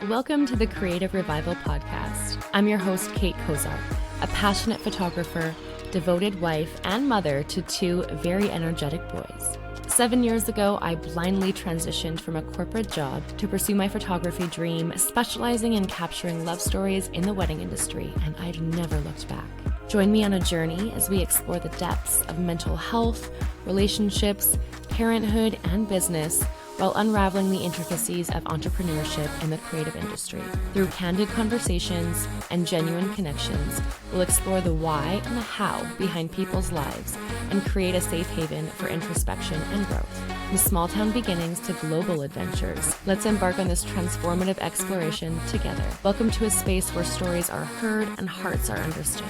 Welcome to the Creative Revival Podcast. I'm your host, Kate Kozar, a passionate photographer, devoted wife, and mother to two very energetic boys. 7 years ago, I blindly transitioned from a corporate job to pursue my photography dream, specializing in capturing love stories in the wedding industry, and I've never looked back. Join me on a journey as we explore the depths of mental health, relationships, parenthood, and business, while unraveling the intricacies of entrepreneurship in the creative industry. Through candid conversations and genuine connections, we'll explore the why and the how behind people's lives and create a safe haven for introspection and growth. From small town beginnings to global adventures, let's embark on this transformative exploration together. Welcome to a space where stories are heard and hearts are understood.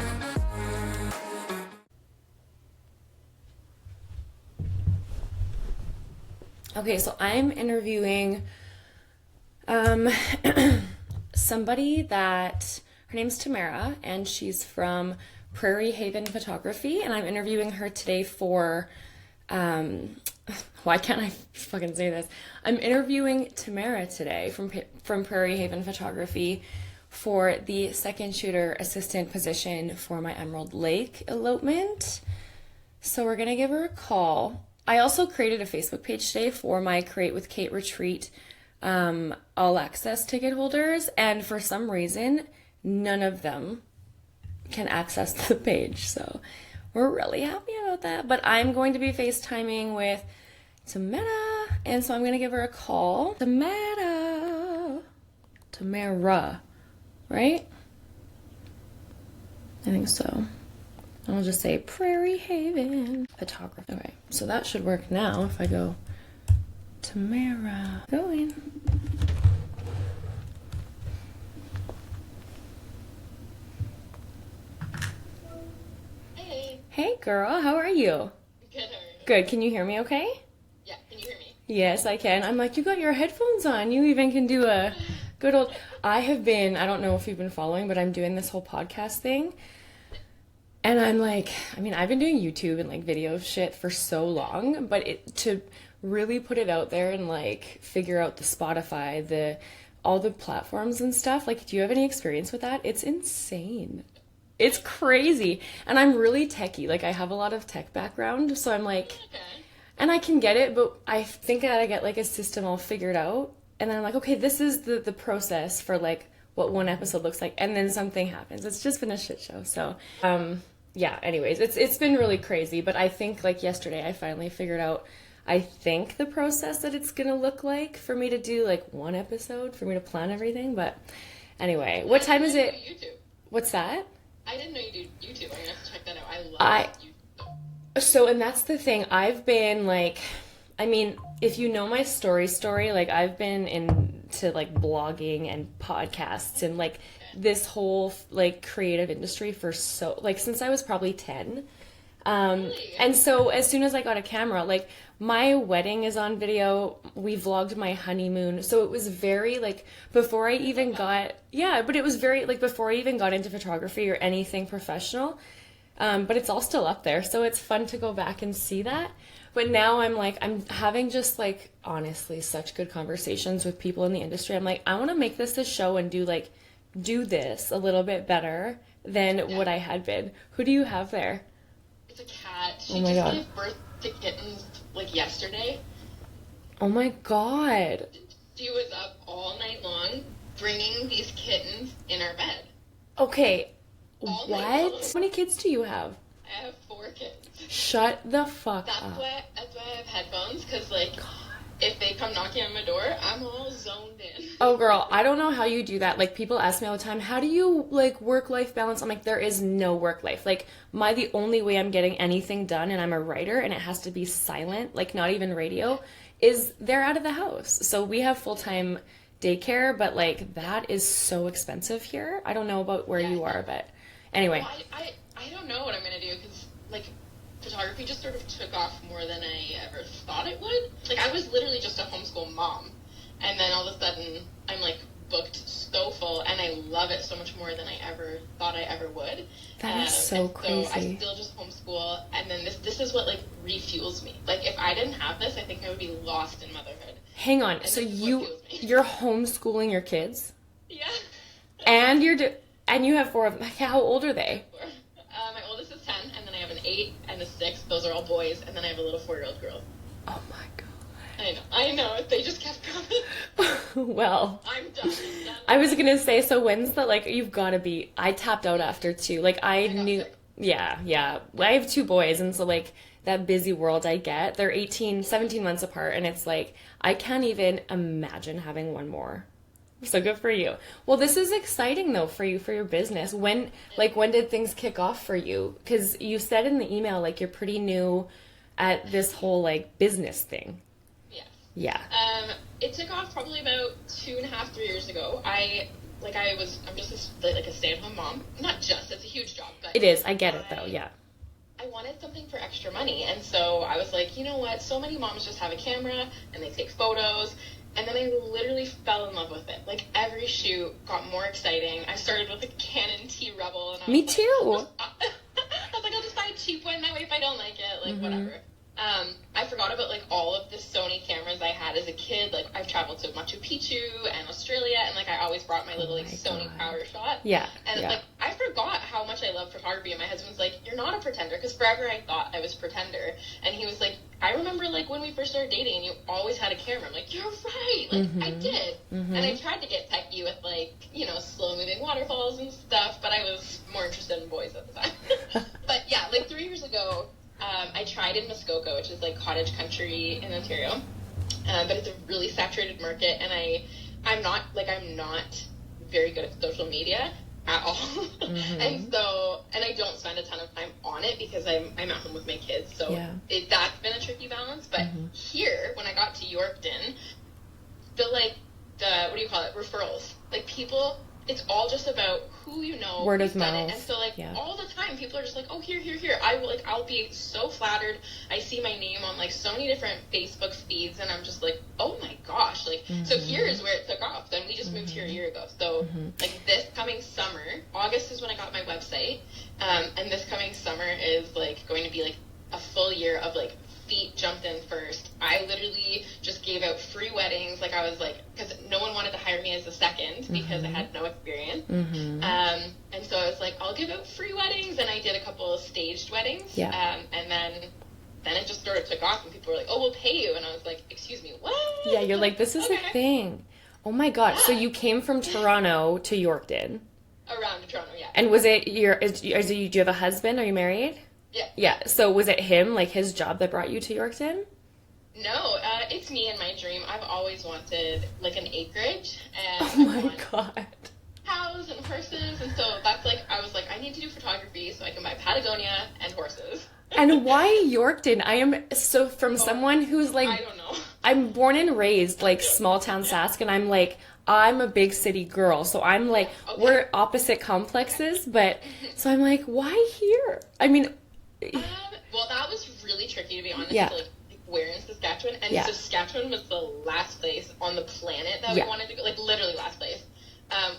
Okay, so I'm interviewing somebody that, her name's Tamarah, and she's from Prairie Haven Photography, and I'm interviewing her today for, why can't I fucking say this? I'm interviewing Tamarah today from Prairie Haven Photography for the second shooter assistant position for my Emerald Lake elopement. So we're gonna give her a call. I also created a Facebook page today for my Create with Kate retreat all access ticket holders, and for some reason none of them can access the page, so we're really happy about that. But I'm going to be FaceTiming with Tamarah, and so I'm going to give her a call. Tamarah, right? I think so. I'll just say Prairie Haven Photography. Okay, so that should work now if I go Tamarah. Going. Hey. Hey girl, how are you? Good, how are you? Good, can you hear me okay? Yeah, can you hear me? Yes, I can. I'm like, you got your headphones on. You even can do a good old... I don't know if you've been following, but I'm doing this whole podcast thing. And I'm like, I've been doing YouTube and like video shit for so long, but to really put it out there and like figure out the Spotify, all the platforms and stuff, like, do you have any experience with that? It's insane. It's crazy. And I'm really techie. Like, I have a lot of tech background, so I'm like, Okay. and I can get it, but I think that I get like a system all figured out. And then I'm like, okay, this is the process for like what one episode looks like. And then something happens. It's just been a shit show. So, yeah, anyways, it's been really crazy, but I think like yesterday I finally figured out, I think, the process that it's gonna look like for me to do like one episode, for me to plan everything. But anyway, what time is it? YouTube. What's that? I didn't know you do YouTube. I'm gonna have to check that out. I love YouTube. So, and that's the thing, I've been like, if you know my story, like I've been into like blogging and podcasts and like this whole like creative industry for since I was probably 10. Really? And so as soon as I got a camera, like my wedding is on video, we vlogged my honeymoon. So it was very like before I even got into photography or anything professional. But it's all still up there. So it's fun to go back and see that. But now I'm having just like, honestly, such good conversations with people in the industry. I'm like, I want to make this a show and do this a little bit better than what I had been. Who do you have there? It's a cat. Oh my God. Gave birth to kittens like yesterday. Oh my God. She was up all night long bringing these kittens in our bed. Okay. All night What? long. How many kids do you have? I have 4 kids. Shut the fuck That's up. why I have headphones, because like if they come knocking on my door, I'm all zoned in. Oh girl, I don't know how you do that. Like, people ask me all the time, how do you like work-life balance? I'm like, there is no work life. Like, the only way I'm getting anything done, and I'm a writer and it has to be silent, like not even radio, is they're out of the house. So we have full-time daycare, but like that is so expensive here. I don't know about where you are, but anyway. Well, I don't know what I'm gonna do, because like photography just sort of took off more than I ever thought it would. Like, I was literally just a homeschool mom, and then all of a sudden I'm like booked so full, and I love it so much more than I ever thought I ever would. That is so crazy. So I still just homeschool, and then this is what like refuels me. Like, if I didn't have this, I think I would be lost in motherhood. Hang on, And so this is what fuels me. you're homeschooling your kids? Yeah. And and you have 4 of them. How old are they? My oldest is 10, and then I have an 8 and a 6. Those are all boys, and then I have a little 4-year-old girl. Oh my God. I know. They just kept coming. Well, I'm done. I was gonna say, so when's the, like, you've gotta be, I tapped out after 2. Like, I knew, sick. yeah. I have 2 boys, and so, like, that busy world I get, they're 17 months apart, and it's like, I can't even imagine having one more. So good for you. Well, this is exciting though for you, for your business. When did things kick off for you? Because you said in the email, like, you're pretty new at this whole, like, business thing. Yeah. It took off probably about 2.5, 3 years ago. I'm just like a stay-at-home mom. Not just, it's a huge job, but It is. I get it though. Yeah. I wanted something for extra money, and so I was like, you know what? So many moms just have a camera and they take photos, and then I literally fell in love with it. Like, every shoot got more exciting. I started with a Canon T Rebel, and I was Me like, too. I was like, I'll just buy a cheap one. That way, if I don't like it, like whatever. I forgot about, like, all of the Sony cameras I had as a kid. Like, I've traveled to Machu Picchu and Australia, and, like, I always brought my little, like, Sony Power Shot. Yeah. And, like, I forgot how much I love photography, and my husband's like, you're not a pretender, because forever I thought I was a pretender. And he was like, I remember, like, when we first started dating, and you always had a camera. I'm like, you're right. Like, I did. And I tried to get techie with, like, you know, slow-moving waterfalls and stuff, but I was more interested in boys at the time. But, yeah, like, 3 years ago, I tried in Muskoka, which is like cottage country in Ontario, but it's a really saturated market, and I'm not very good at social media at all, and I don't spend a ton of time on it because I'm at home with my kids, so that's been a tricky balance. But here, when I got to Yorkton, the what do you call it, referrals, like, people, it's all just about who you know, word who's of done mouth. it. And so, like, all the time, people are just like, oh, here. I'll be so flattered. I see my name on, like, so many different Facebook feeds, and I'm just like, oh my gosh. Like, so here's where it took off. Then we just moved here a year ago. So, like, this coming summer, August is when I got my website, and this coming summer is, like, going to be, like, a full year of, like, feet jumped in first. I literally just gave out free weddings. Like, I was like, because no one wanted to hire me as a second because I had no experience. And so I was like, I'll give out free weddings, and I did a couple of staged weddings. And then it just sort of took off, and people were like, oh, we'll pay you. And I was like, excuse me, what? Yeah, you're like, this is a thing. Oh my God. So you came from Toronto to Yorkton. Around Toronto, yeah. And was it do you have a husband? Are you married? Yeah. Yeah. So was it him, like, his job that brought you to Yorkton? No, it's me and my dream. I've always wanted, like, an acreage. And oh my God. Cows and horses. And so that's, like, I was like, I need to do photography so I can buy Patagonia and horses. And why Yorkton? I am so, from someone who's, like, I don't know. I'm born and raised, like, small town Sask, and I'm like, I'm a big city girl, so I'm like, we're opposite complexes, but, so I'm like, why here? I mean... well, that was really tricky, to be honest. Yeah. Like, where in Saskatchewan? And Saskatchewan was the last place on the planet that we wanted to go. Like, literally last place.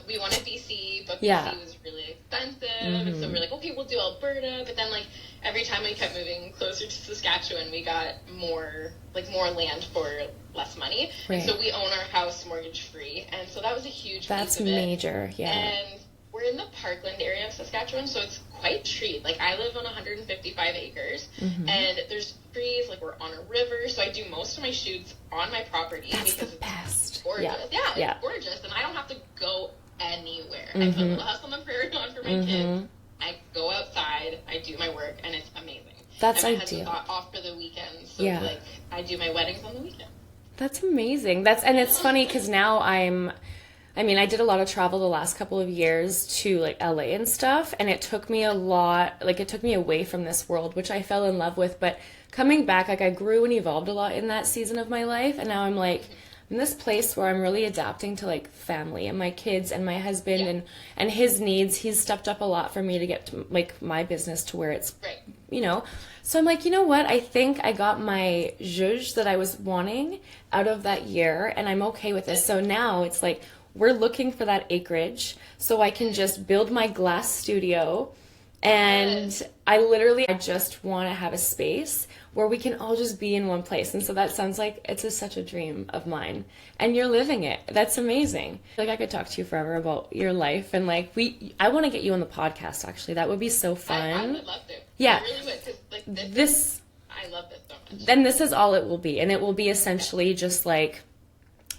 We wanted BC, but BC was really expensive. And so we were like, okay, we'll do Alberta. But then, like, every time we kept moving closer to Saskatchewan, we got more land for less money. Right. And so we own our house mortgage free. And so that was a huge That's piece of it. major, yeah. And we're in the Parkland area of Saskatchewan, so it's quite treed. Like, I live on 155 acres, and there's trees. Like, we're on a river, so I do most of my shoots on my property. That's because the best. It's gorgeous. It's gorgeous, and I don't have to go anywhere. I put a little house on the prairie on for my kids. I go outside, I do my work, and it's amazing. That's and my ideal. husband's off for the weekend, so like, I do my weddings on the weekend. That's amazing. And it's funny because now I did a lot of travel the last couple of years to, like, LA and stuff, and it took me it took me away from this world, which I fell in love with, but coming back, like, I grew and evolved a lot in that season of my life, and now I'm, like, in this place where I'm really adapting to, like, family and my kids and my husband and his needs. He's stepped up a lot for me to get to, like, my business to where it's, you know, so I'm like, you know what, I think I got my zhuzh that I was wanting out of that year, and I'm okay with this. So now it's like, we're looking for that acreage so I can just build my glass studio. And I just want to have a space where we can all just be in one place. And so that sounds like such a dream of mine. And you're living it. That's amazing. Like I could talk to you forever about your life. And like I want to get you on the podcast, actually. That would be so fun. I would love to. Yeah. I really would. 'Cause, like, I love this so much. And this is all it will be. And it will be essentially just like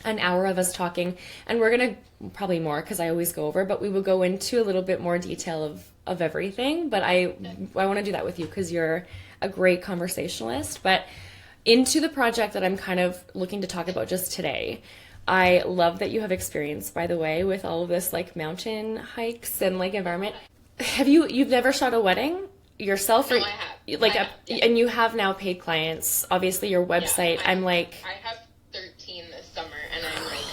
an hour of us talking. And we're going to, probably more because I always go over, but we will go into a little bit more detail of everything. But I want to do that with you because you're a great conversationalist. But into the project that I'm kind of looking to talk about just today, I love that you have experience, by the way, with all of this like mountain hikes and like environment. You've never shot a wedding yourself? No, I have. Like, yeah. And you have now paid clients. Obviously, your website. Yeah, I have 13 this summer, and I'm like,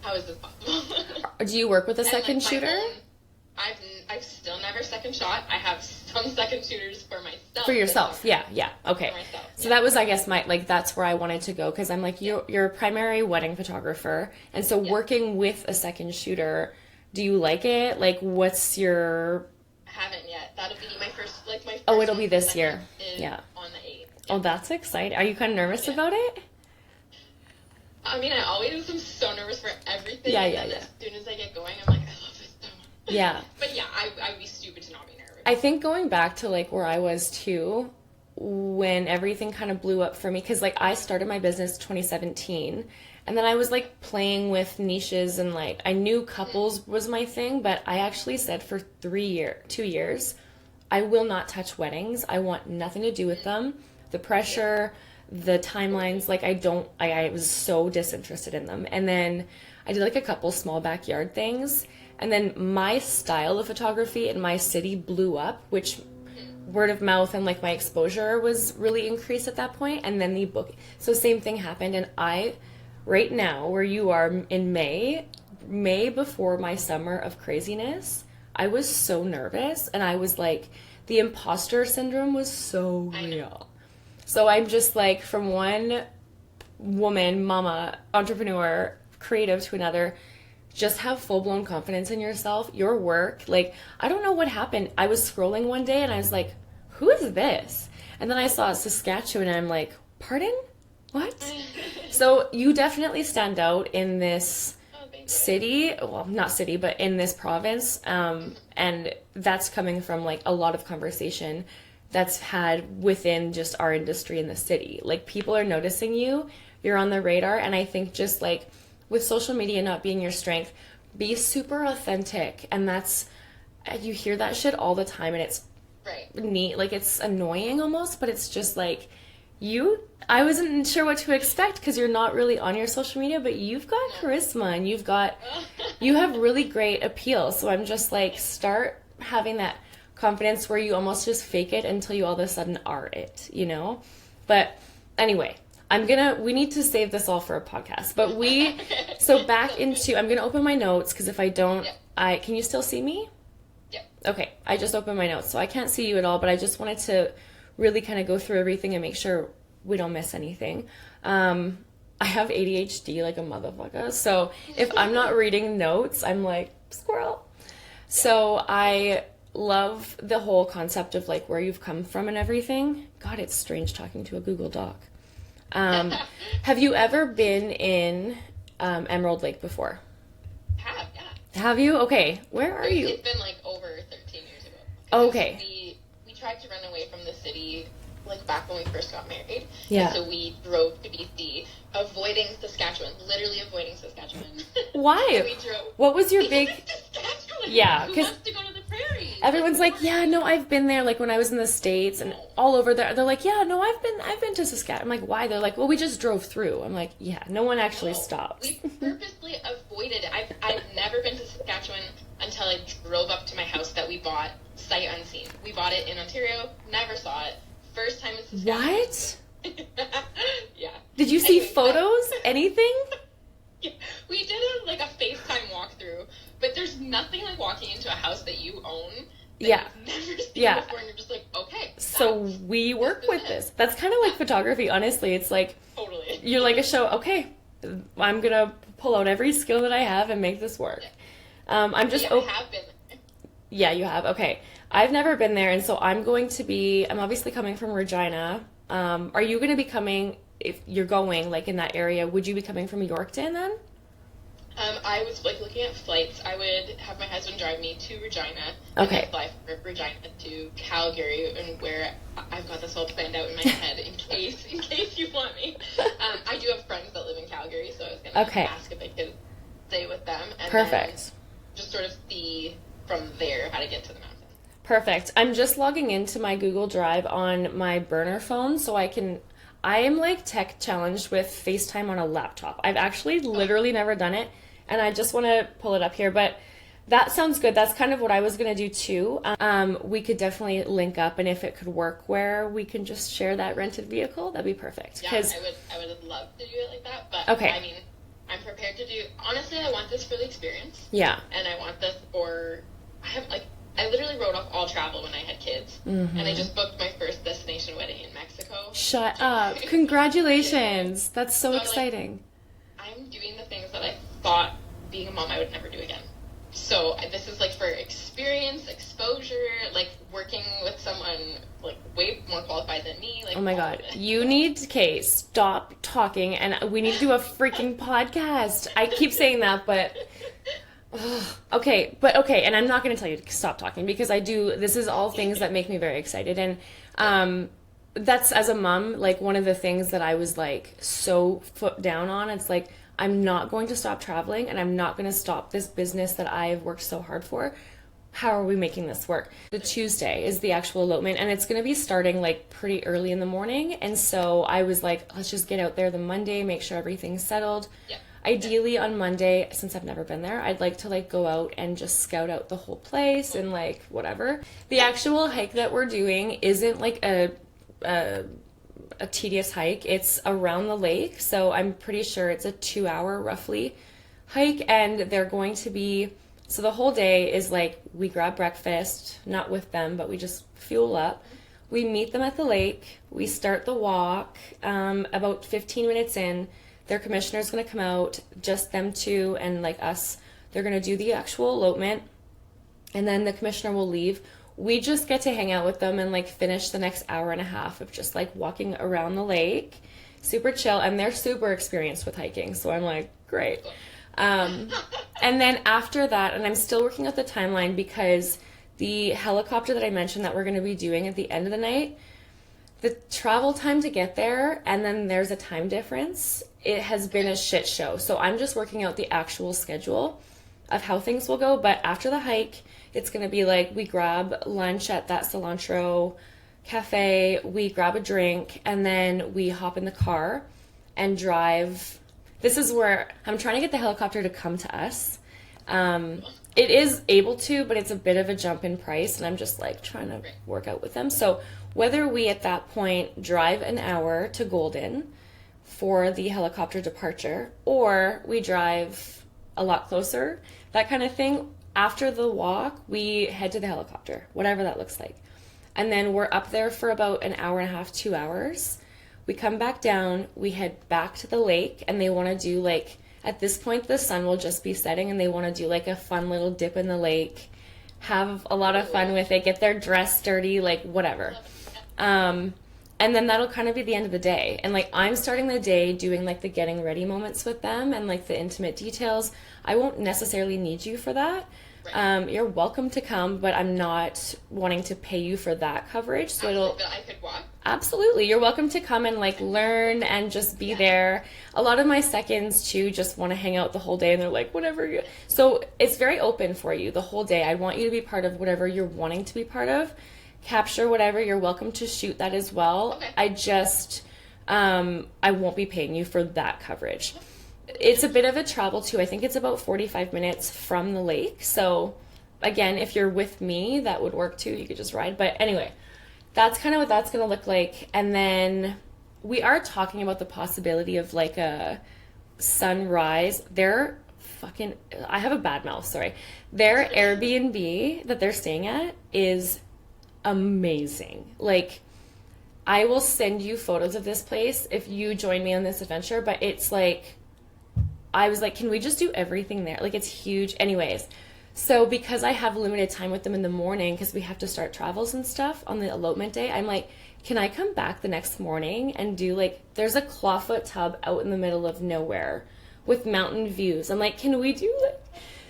how is this possible? Do you work with a second shooter? I've still never second shot. I have some second shooters for myself. For yourself, yeah, okay. For myself, so that was, I guess, that's where I wanted to go, because I'm like, you're a primary wedding photographer, and so working with a second shooter, do you like it? Like, what's your... I haven't yet. That'll be my first Oh, it'll be this year. Yeah. On the 8th. Yeah. Oh, that's exciting. Are you kind of nervous about it? I mean, I always am so nervous for everything. Yeah. As soon as I get going, I'm like, I love this so much. Yeah. But yeah, I'd be stupid to not be nervous. I think going back to like where I was too, when everything kind of blew up for me, because like I started my business 2017, and then I was like playing with niches, and like I knew couples was my thing, but I actually said for 2 years, I will not touch weddings. I want nothing to do with them. The pressure, the timelines, like I was so disinterested in them. And then I did like a couple small backyard things. And then my style of photography in my city blew up, which word of mouth and like my exposure was really increased at that point. And then the book. So same thing happened. And right now where you are in May before my summer of craziness, I was so nervous. And I was like, the imposter syndrome was so real. So I'm just like, from one woman, mama, entrepreneur, creative to another, just have full-blown confidence in yourself, your work. Like, I don't know what happened. I was scrolling one day and I was like, who is this? And then I saw Saskatchewan and I'm like, pardon? What? So you definitely stand out in this city. Well, not city, but in this province. And that's coming from like a lot of conversation that's had within just our industry in the city. Like, people are noticing you're on the radar. And I think just like with social media not being your strength, be super authentic. And you hear that shit all the time, and it's neat. Like, it's annoying almost, but it's just like, I wasn't sure what to expect because you're not really on your social media, but you've got charisma and you have really great appeal. So I'm just like, start having that confidence where you almost just fake it until you all of a sudden are it, But anyway, we need to save this all for a podcast, but I'm going to open my notes, because if I don't, can you still see me? Yep. Okay. I just opened my notes, so I can't see you at all, but I just wanted to really kind of go through everything and make sure we don't miss anything. I have ADHD like a motherfucker, so if I'm not reading notes, I'm like, squirrel. So I love the whole concept of like where you've come from and everything. God, it's strange talking to a Google Doc. Have you ever been in Emerald Lake before? Yeah. Have you? Okay. Where are you? It's been like over 13 years ago. Okay. We tried to run away from the city like back when we first got married. Yeah. And so we drove to BC, literally avoiding Saskatchewan. Why? We drove. What was your big... Saskatchewan. Yeah, Who wants to go to the prairie? Everyone's like, yeah, no, I've been there. Like when I was in the States and all over there, they're like, yeah, no, I've been to Saskatchewan. I'm like, why? They're like, well, we just drove through. I'm like, yeah, no one actually stops. We purposely avoided it. I've never been to Saskatchewan until I drove up to my house that we bought sight unseen. We bought it in Ontario, never saw it. First time in Saskatchewan. What? Yeah. Did you see photos? Anything? Yeah. We did a FaceTime walkthrough, but there's nothing like walking into a house that you own that you've never seen before, and you're just like, okay. So we work with this. That's kind of like photography, honestly. It's like, totally. You're like a show, okay, I'm going to pull out every skill that I have and make this work. I have been there. Yeah, you have. Okay. I've never been there, and so I'm obviously coming from Regina, Are you going to be coming, if you're going like in that area, would you be coming from Yorkton then? I was like looking at flights. I would have my husband drive me to Regina, Okay. and then fly from Regina to Calgary, and where I've got this all planned out in my head in case you want me. I do have friends that live in Calgary, so I was gonna ask if I could stay with them, and Perfect. then just sort of see from there how to get to the mountain. Perfect. I'm just logging into my Google Drive on my burner phone so I am like tech challenged with FaceTime on a laptop. I've actually literally never done it, and I just want to pull it up here, but that sounds good. That's kind of what I was going to do too. We could definitely link up, and if it could work where we can just share that rented vehicle, that'd be perfect. Yeah, I would love to do it like that, but okay. I mean, I'm prepared to do, honestly, I want this for the experience. Yeah. And I want this for, I literally wrote off all travel when I had kids, and I just booked my first destination wedding in Mexico. Shut up. Congratulations. That's so exciting. I'm doing the things that I thought being a mom I would never do again. So this is like for experience, exposure, like working with someone like way more qualified than me. Like, oh my God. You need to, stop talking, and we need to do a freaking podcast. I keep saying that, but... Okay, and I'm not going to tell you to stop talking because this is all things that make me very excited. And that's, as a mom, like one of the things that I was like so foot down on. It's like, I'm not going to stop traveling, and I'm not going to stop this business that I've worked so hard for. How are we making this work? The Tuesday is the actual elopement, and it's going to be starting like pretty early in the morning. And so I was like, let's just get out there the Monday, make sure everything's settled. Yeah. Ideally on Monday, since I've never been there, I'd like to like go out and just scout out the whole place and like whatever. The actual hike that we're doing isn't like a tedious hike. It's around the lake, so I'm pretty sure it's a 2-hour roughly hike, and they're going to be, so the whole day is like we grab breakfast, not with them, but we just fuel up. We meet them at the lake. We start the walk. About 15 minutes in, their commissioner's going to come out, just them two and like us. They're going to do the actual elopement, and then the commissioner will leave. We just get to hang out with them and like finish the next hour and a half of just like walking around the lake. Super chill, and they're super experienced with hiking, so I'm like, great. And then after that, and I'm still working out the timeline because the helicopter that I mentioned that we're going to be doing at the end of the night, the travel time to get there, and then there's a time difference. It has been a shit show. So I'm just working out the actual schedule of how things will go. But after the hike, it's going to be like we grab lunch at that Cilantro Cafe, we grab a drink, and then we hop in the car and drive. This is where I'm trying to get the helicopter to come to us. It is able to, but it's a bit of a jump in price, and I'm just like trying to work out with them. So whether we at that point drive an hour to Golden for the helicopter departure, or we drive a lot closer, that kind of thing, after the walk, we head to the helicopter, whatever that looks like. And then we're up there for about an hour and a half, 2 hours. We come back down, we head back to the lake, and they want to do like, at this point, the sun will just be setting, and they want to do like a fun little dip in the lake, have a lot of fun with it, get their dress dirty, like whatever. And then that'll kind of be the end of the day. And like I'm starting the day doing like the getting ready moments with them and like the intimate details. I won't necessarily need you for that. You're welcome to come, but I'm not wanting to pay you for that coverage. So I could walk. Absolutely. You're welcome to come and like learn and just be there. A lot of my seconds too just want to hang out the whole day, and they're like, whatever. So it's very open for you the whole day. I want you to be part of whatever you're wanting to be part of. Capture whatever. You're welcome to shoot that as well. Okay. I just, I won't be paying you for that coverage. It's a bit of a travel too. I think it's about 45 minutes from the lake. So again, if you're with me, that would work too. You could just ride. But anyway, that's kind of what that's going to look like. And then we are talking about the possibility of like a sunrise. I have a bad mouth, sorry. Their Airbnb that they're staying at is amazing. Like, I will send you photos of this place if you join me on this adventure, but it's like, I was like, can we just do everything there? Like, it's huge. Anyways, so because I have limited time with them in the morning, because we have to start travels and stuff on the elopement day, I'm like, can I come back the next morning and do like, there's a clawfoot tub out in the middle of nowhere with mountain views. I'm like, can we do like,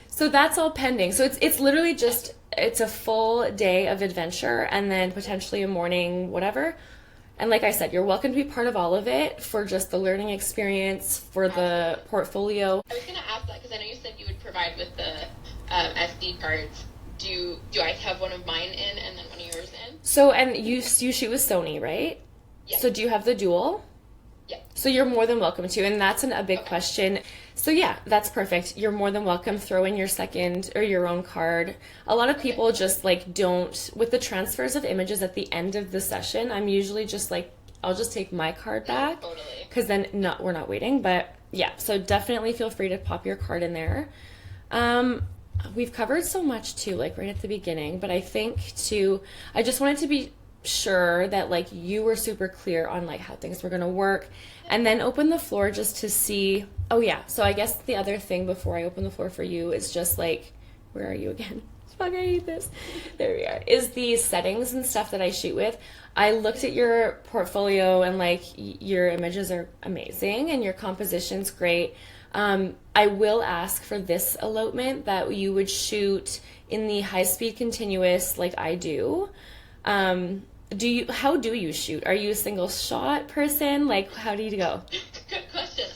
so that's all pending. So it's literally just, it's a full day of adventure and then potentially a morning, whatever. And like I said, you're welcome to be part of all of it for just the learning experience, for the portfolio. I was going to ask that because I know you said you would provide with the SD cards. Do I have one of mine in and then one of yours in? So, and you shoot with Sony, right? Yeah. So do you have the dual? Yeah. So you're more than welcome to, and that's a big question. So yeah, that's perfect. You're more than welcome. Throw in your second or your own card. A lot of people just like don't, with the transfers of images at the end of the session, I'm usually just like, I'll just take my card back. Totally. Because then we're not waiting. But yeah, so definitely feel free to pop your card in there. We've covered so much too, like right at the beginning, but I think too, I just wanted to be sure that like you were super clear on like how things were going to work, and then open the floor just to see. Oh yeah, so I guess the other thing before I open the floor for you is just like, where are you again? Fuck, I hate this. There we are. Is the settings and stuff that I shoot with. I looked at your portfolio and like your images are amazing and your composition's great. I will ask for this elopement that you would shoot in the high-speed continuous like I do. How do you shoot? Are you a single shot person? Like, how do you go? Good question.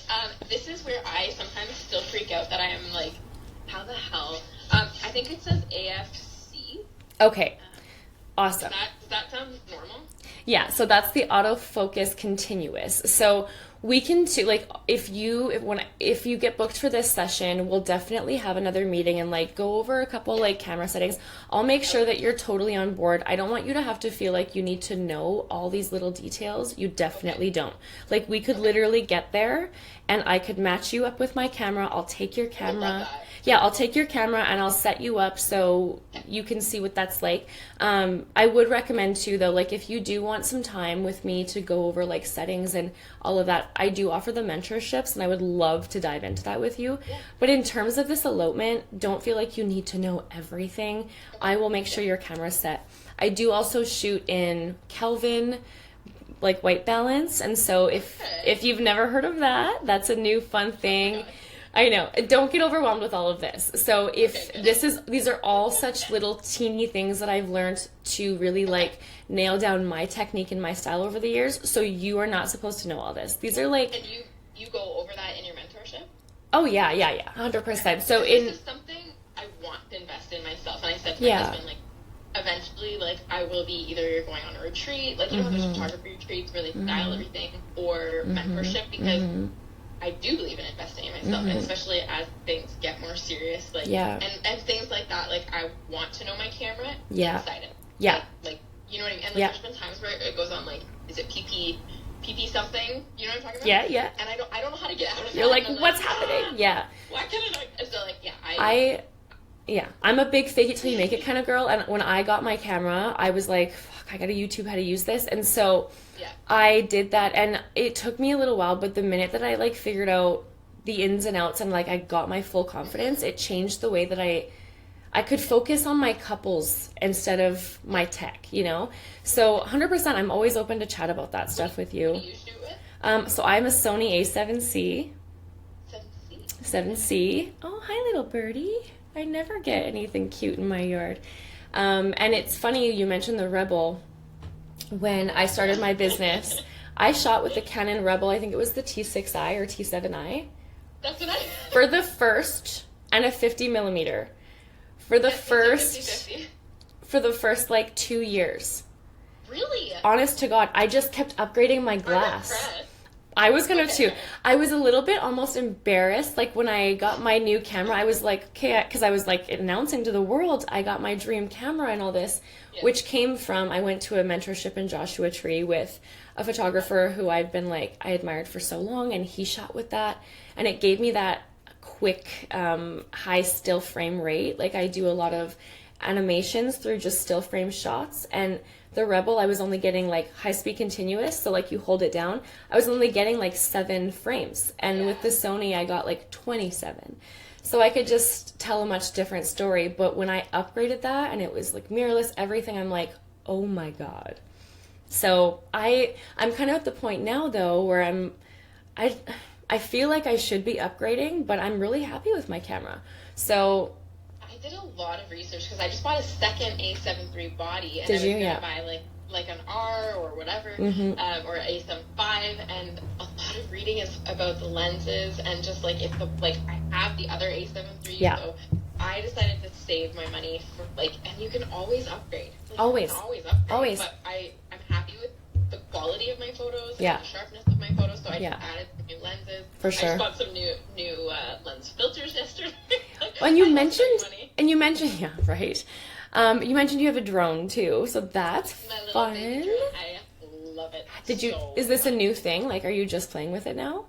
This is where I sometimes still freak out that I am like, how the hell? I think it says AFC. Okay. Awesome. Does that sound normal? Yeah, so that's the autofocus continuous. So we can do like if you get booked for this session, we'll definitely have another meeting and like go over a couple like camera settings. I'll make sure that you're totally on board. I don't want you to have to feel like you need to know all these little details. You definitely don't. Like we could literally get there and I could match you up with my camera. I'll take your camera. Yeah, I'll take your camera and I'll set you up so you can see what that's like. I would recommend too though, like if you do want some time with me to go over like settings and all of that, I do offer the mentorships and I would love to dive into that with you. Yeah. But in terms of this elopement, don't feel like you need to know everything. I will make sure your camera's set. I do also shoot in Kelvin, like white balance. And so if you've never heard of that, that's a new fun thing. I know. Don't get overwhelmed with all of this. So these are all such little teeny things that I've learned to really like nail down my technique and my style over the years. So you are not supposed to know all this. These are like. And you go over that in your mentorship? Oh yeah, 100%. So this is something I want to invest in myself, and I said to my husband like, eventually like I will be either going on a retreat, like there's photography retreats where they style everything, or mentorship because. I do believe in investing in myself, and especially as things get more serious, like and things like that. Like I want to know my camera inside it. Yeah, like you know what I mean. And like there's been times where it goes on like, is it PP something? You know what I'm talking about? Yeah. And I don't know how to get out of it. You're like, what's happening? Yeah. Why can't I? So like I'm a big fake it till you make it kind of girl. And when I got my camera, I was like, fuck, I gotta YouTube how to use this. And so I did that, and it took me a little while, but the minute that I like figured out the ins and outs and like I got my full confidence, it changed the way that I could focus on my couples instead of my tech, you know? So 100%, I'm always open to chat about that stuff with you. What do you shoot with? So I'm a Sony A7C. 7C? 7C. Oh, hi, little birdie. I never get anything cute in my yard. And it's funny you mentioned the Rebel. When I started my business, I shot with the Canon Rebel. I think it was the T6i or T7i. That's what I... For the first, and a 50 millimeter. For the first like 2 years. Really? Honest to God, I just kept upgrading my glass. I was gonna too. I was a little bit almost embarrassed. Like when I got my new camera, I was like, okay, because I was like announcing to the world, I got my dream camera and all this, which came from, I went to a mentorship in Joshua Tree with a photographer who I admired for so long, and he shot with that, and it gave me that quick, high still frame rate. Like I do a lot of animations through just still frame shots, and the Rebel, I was only getting like high speed continuous, so like you hold it down, I was only getting like 7 frames, and with the Sony I got like 27, so I could just tell a much different story. But when I upgraded that and it was like mirrorless everything, I'm like, oh my God, So I'm kind of at the point now though where I feel like I should be upgrading, but I'm really happy with my camera. So I did a lot of research because I just bought a second A7 III body, and did I was you? gonna Yeah. buy like an R or whatever, or A7 V, and a lot of reading is about the lenses and just like if the like I have the other A7 III, Yeah. so I decided to save my money for and you can always upgrade. Like, Always. You can always upgrade. Always. But I'm happy with the quality of my photos, Yeah. and the sharpness of my photos, so I Yeah. just added some new lenses. For sure. I just bought some new lens filters yesterday. And you mentioned, yeah, right. You mentioned you have a drone too, so that's My little fun. baby drone. I love it. Is this a new thing? Like, are you just playing with it now?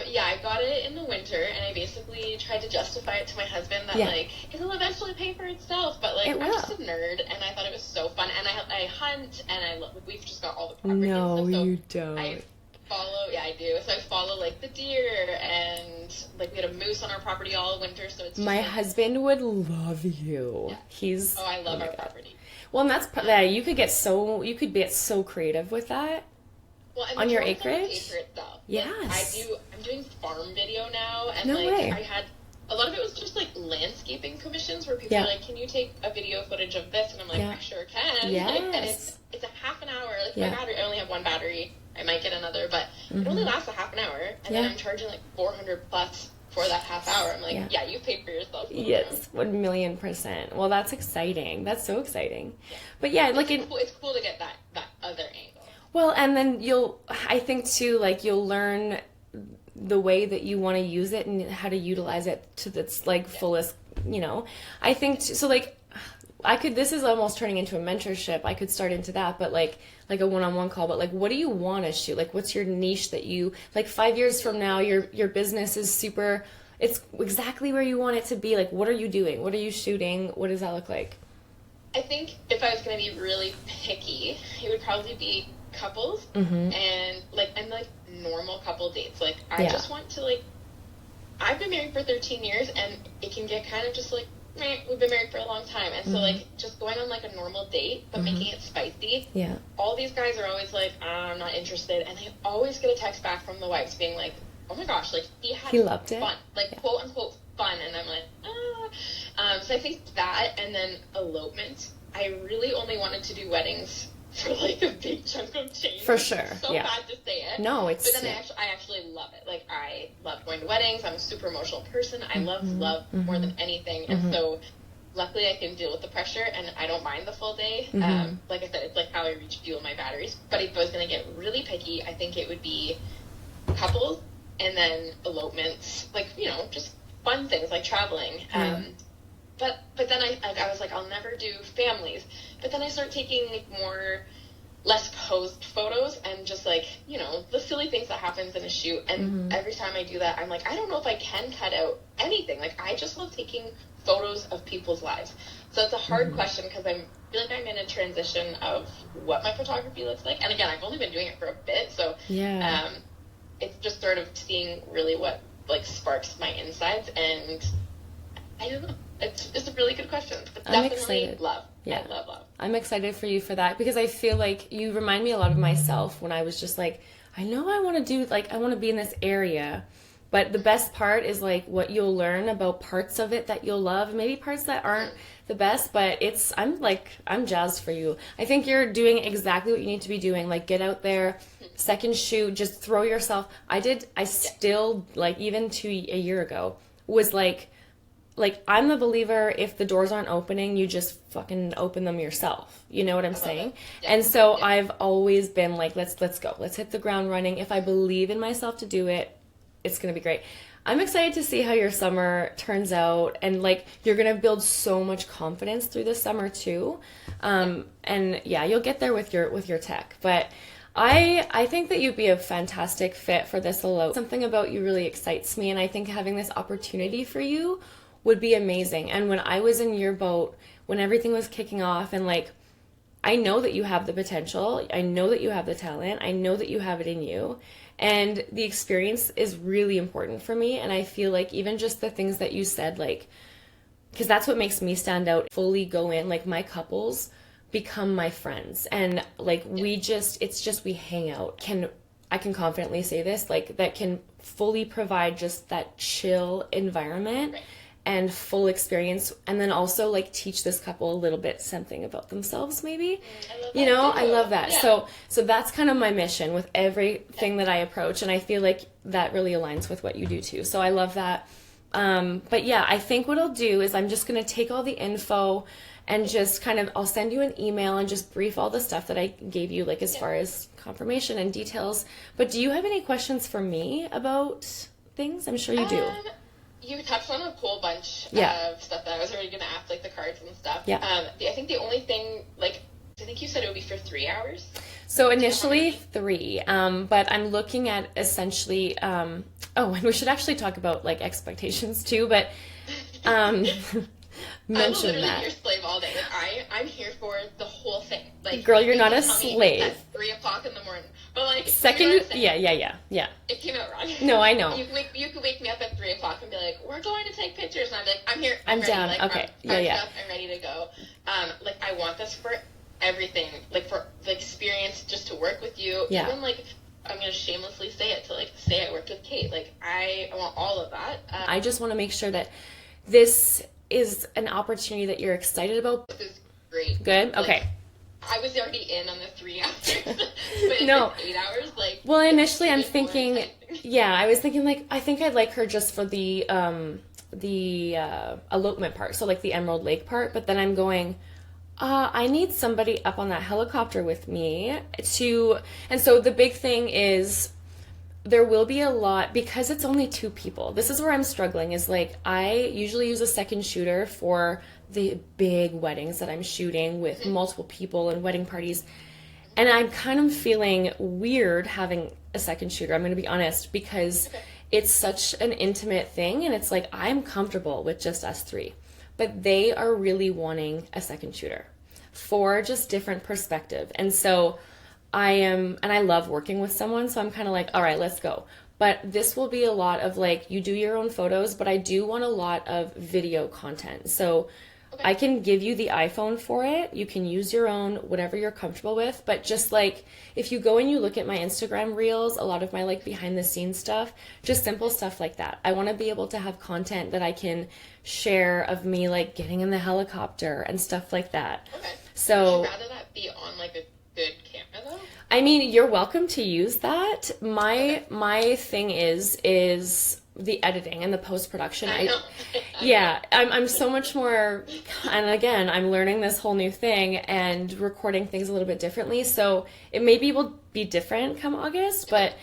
Yeah, I got it in the winter, and I basically tried to justify it to my husband that, like, it'll eventually pay for itself, but, like, I'm just a nerd, and I thought it was so fun, and I hunt, and we've just got all the property No, and stuff, so you don't. I do, so I follow, like, the deer, and, like, we had a moose on our property all winter, so it's just, My like, husband would love you. Yeah. I love our property. Well, and that's that. You could get so creative with that. Well, and on your acreage? acreage? For itself. Yes. I'm doing farm video now, and No like way. I had a lot of it was just like landscaping commissions where people are like, "Can you take a video footage of this?" And I'm like, "I sure can." Yes. Like, and it's a half an hour. Like my battery, I only have one battery. I might get another, but it only lasts a half an hour, and then I'm charging like $400 plus for that half hour. I'm like, yeah, you paid for yourself. Yes, 1,000,000%. Well, that's exciting. That's so exciting. Yeah. But yeah, like it's cool to get that other angle. Well, and then I think too, like you'll learn the way that you want to use it and how to utilize it to its like fullest, you know. I think so like this is almost turning into a mentorship. I could start into that, but like a one-on-one call, but like what do you want to shoot? Like what's your niche that you like 5 years from now your business is super, it's exactly where you want it to be. Like what are you doing? What are you shooting? What does that look like? I think if I was going to be really picky, it would probably be couples and normal couple dates. Like I just want to I've been married for 13 years and it can get kind of just like we've been married for a long time, and so like just going on like a normal date but making it spicy. Yeah. All these guys are always like, I'm not interested, and I always get a text back from the wives being like, oh my gosh, like he loved it, fun, like quote unquote fun, and I'm like, so I think that, and then elopement. I really only wanted to do weddings for like a big chunk of change. For sure. It's so bad to say it. No, it's. But then I actually love it. Like I love going to weddings. I'm a super emotional person. I love more than anything, and so luckily I can deal with the pressure, and I don't mind the full day. Like I said, it's like how I refuel my batteries. But if I was going to get really picky, I think it would be couples, and then elopements, like just fun things like traveling. But then I was like, I'll never do families. But then I start taking less posed photos and just like, the silly things that happens in a shoot. And every time I do that, I'm like, I don't know if I can cut out anything. Like, I just love taking photos of people's lives. So it's a hard question because I feel like I'm in a transition of what my photography looks like. And again, I've only been doing it for a bit. So it's just sort of seeing really what sparks my insides. And I don't know. It's a really good question. But I'm excited. Love. Yeah. I love. I'm excited for you for that because I feel like you remind me a lot of myself when I was just like, I know I want to do, I want to be in this area. But the best part is what you'll learn about parts of it that you'll love, maybe parts that aren't the best, but I'm jazzed for you. I think you're doing exactly what you need to be doing. Get out there, second shoot, just throw yourself. I still, even a year ago, was I'm the believer, if the doors aren't opening, you just fucking open them yourself. You know what I'm saying? Yeah. And so I've always been let's go. Let's hit the ground running. If I believe in myself to do it, it's going to be great. I'm excited to see how your summer turns out. And you're going to build so much confidence through the summer too. And yeah, you'll get there with your tech. But I think that you'd be a fantastic fit for this elope. Something about you really excites me. And I think having this opportunity for you would be amazing. And when I was in your boat, when everything was kicking off, and I know that you have the potential, I know that you have the talent, I know that you have it in you, and the experience is really important for me. And I feel even just the things that you said, because that's what makes me stand out, fully go in, my couples become my friends, and like we hang out. I can confidently say this, like that can fully provide just that chill environment and full experience, and then also like teach this couple a little bit something about themselves, maybe. I love that. So that's kind of my mission with everything that I approach, and I feel like that really aligns with what you do too. So I love that. But yeah, I think what I'll do is I'm just going to take all the info and just kind of, I'll send you an email and just brief all the stuff that I gave you, like as far as confirmation and details. But do you have any questions for me about things? I'm sure you do. You touched on a whole bunch of stuff that I was already going to ask, like the cards and stuff. Yeah. I think the only thing, like, I think you said it would be for 3 hours. So initially 3, but I'm looking at essentially, and we should actually talk about like expectations too, but mention I'm literally that. your slave all day. Like, I'm here for the whole thing. Like, girl, you're not a tell me slave. at 3 o'clock in the morning. But like, Second, you know what I'm saying? yeah. It came out wrong. No, I know. You could wake me up at 3 o'clock and be like, "We're going to take pictures," and I'm like, "I'm here. I'm ready. down. Like, Okay. Stuff, I'm ready to go." Like, I want this for everything. Like, for the experience, just to work with you. Yeah. Even like, I'm gonna shamelessly say it, to like say I worked with Kate. Like, I want all of that. I just want to make sure that this is an opportunity that you're excited about. This is great. Good. Okay. Like, I was already in on the 3 hours, but No. 8 hours, like. Well, initially I'm thinking, I was thinking like, I think I'd like her just for the elopement part. So like the Emerald Lake part, but then I'm going, I need somebody up on that helicopter with me and so the big thing is there will be a lot, because it's only 2 people. This is where I'm struggling, is like, I usually use a second shooter for the big weddings that I'm shooting with multiple people and wedding parties. And I'm kind of feeling weird having a second shooter, I'm going to be honest, because it's such an intimate thing. And it's like, I'm comfortable with just us 3, but they are really wanting a second shooter for just different perspective. And so and I love working with someone, so I'm kind of like, all right, let's go. But this will be a lot of like, you do your own photos, but I do want a lot of video content. So I can give you the iPhone for it. You can use your own, whatever you're comfortable with. But just like, if you go and you look at my Instagram reels, a lot of my like behind the scenes stuff, just simple stuff like that. I want to be able to have content that I can share of me like getting in the helicopter and stuff like that. Okay. So would you rather that be on like a good camera though? I mean, you're welcome to use that. My thing is the editing and the post-production. I'm so much more, and again, I'm learning this whole new thing and recording things a little bit differently. So it maybe will be different come August, but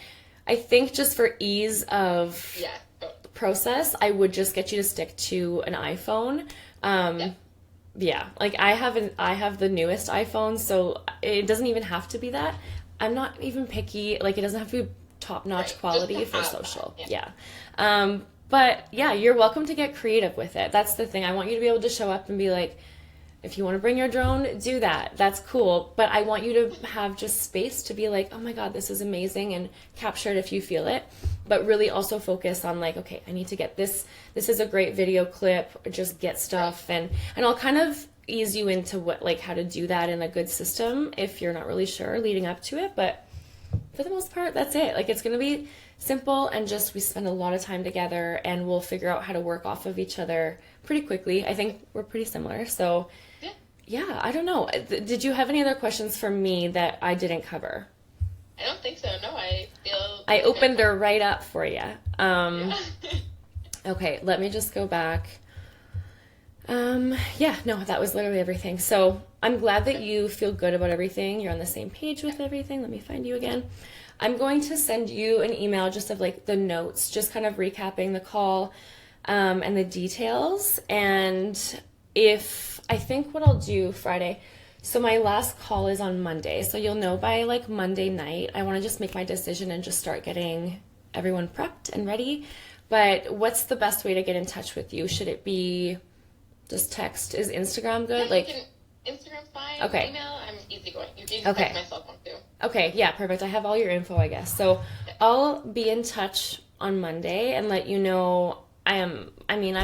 I think just for ease of process, I would just get you to stick to an iPhone. Like I have the newest iPhone, so it doesn't even have to be that. I'm not even picky. Like, it doesn't have to be top-notch quality for social. But yeah, you're welcome to get creative with it. That's the thing. I want you to be able to show up and be like, if you want to bring your drone, do that. That's cool. But I want you to have just space to be like, oh my God, this is amazing, and capture it if you feel it. But really also focus on like, okay, I need to get this. This is a great video clip. Just get stuff. And I'll kind of ease you into how to do that in a good system if you're not really sure leading up to it. But for the most part, that's it. Like, it's going to be simple, and just we spend a lot of time together, and we'll figure out how to work off of each other pretty quickly. I think we're pretty similar. So yeah, I don't know. Did you have any other questions for me that I didn't cover? I don't think so. No, I feel... I opened her right up for you. Okay, let me just go back. That was literally everything. So I'm glad that you feel good about everything. You're on the same page with everything. Let me find you again. I'm going to send you an email just of like the notes, just kind of recapping the call and the details. And I think what I'll do Friday, so my last call is on Monday. So you'll know by like Monday night. I want to just make my decision and just start getting everyone prepped and ready. But what's the best way to get in touch with you? Should it be just text? Is Instagram good? Instagram's fine. Okay. Email, I'm easygoing. You can text my cell phone too. Okay, yeah, perfect. I have all your info, I guess. So I'll be in touch on Monday and let you know. I'm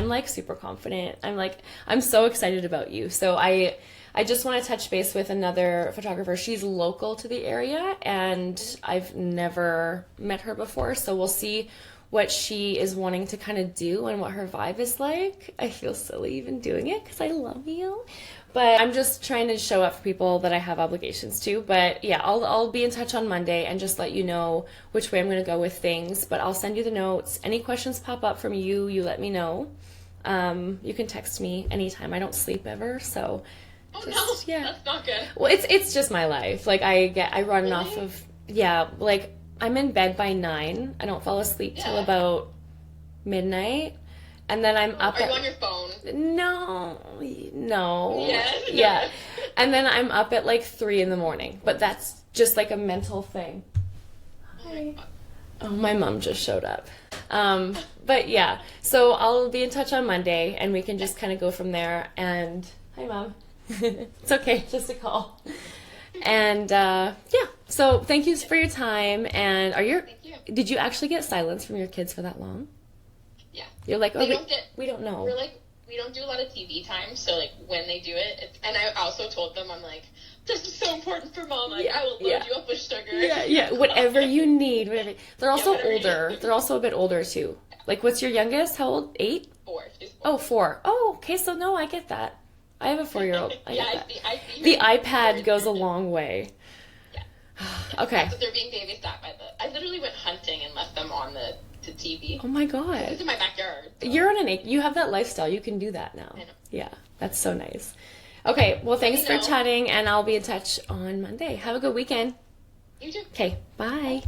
like super confident. I'm so excited about you. So I I just want to touch base with another photographer. She's local to the area, and I've never met her before, so we'll see what she is wanting to kind of do and what her vibe is like. I feel silly even doing it because I love you. But I'm just trying to show up for people that I have obligations to. But yeah, I'll be in touch on Monday and just let you know which way I'm going to go with things. But I'll send you the notes. Any questions pop up from you, you let me know. You can text me anytime. I don't sleep ever, so... Oh, just, no, yeah. That's not good. Well, it's just my life. Like, I run really? off of... Yeah, like... I'm in bed by 9. I don't fall asleep till about midnight. And then I'm up Are you on your phone? No. Yes. Yeah. And then I'm up at like 3 in the morning. But that's just like a mental thing. Hi. Oh, my mom just showed up. But yeah. So I'll be in touch on Monday and we can just kind of go from there. And hi, Mom. It's okay. Just a call. And yeah, so thank you for your time. And did you actually get silence from your kids for that long? Yeah. You're like, we don't know. We're like, we don't do a lot of TV time, so like when they do it, and I also told them, I'm like, this is so important for Mom. Like, I will load you up with sugar. Yeah, whatever you need, whatever. They're also older. They're also a bit older too. Like, what's your youngest? How old? 8? 4. She's 4. Oh, 4. Oh, okay. So no, I get that. I have a 4-year-old. I see the iPad goes a long way. Yeah. Okay. So they're being babysat by I literally went hunting and left them on the TV. Oh my God. It's in my backyard. So. You're on you have that lifestyle. You can do that now. I know. Yeah, that's so nice. Okay, well, thanks for chatting, and I'll be in touch on Monday. Have a good weekend. You too. Okay, bye.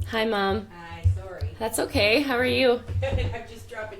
Hi, Mom. Hi, sorry. That's okay. How are you? I'm just dropping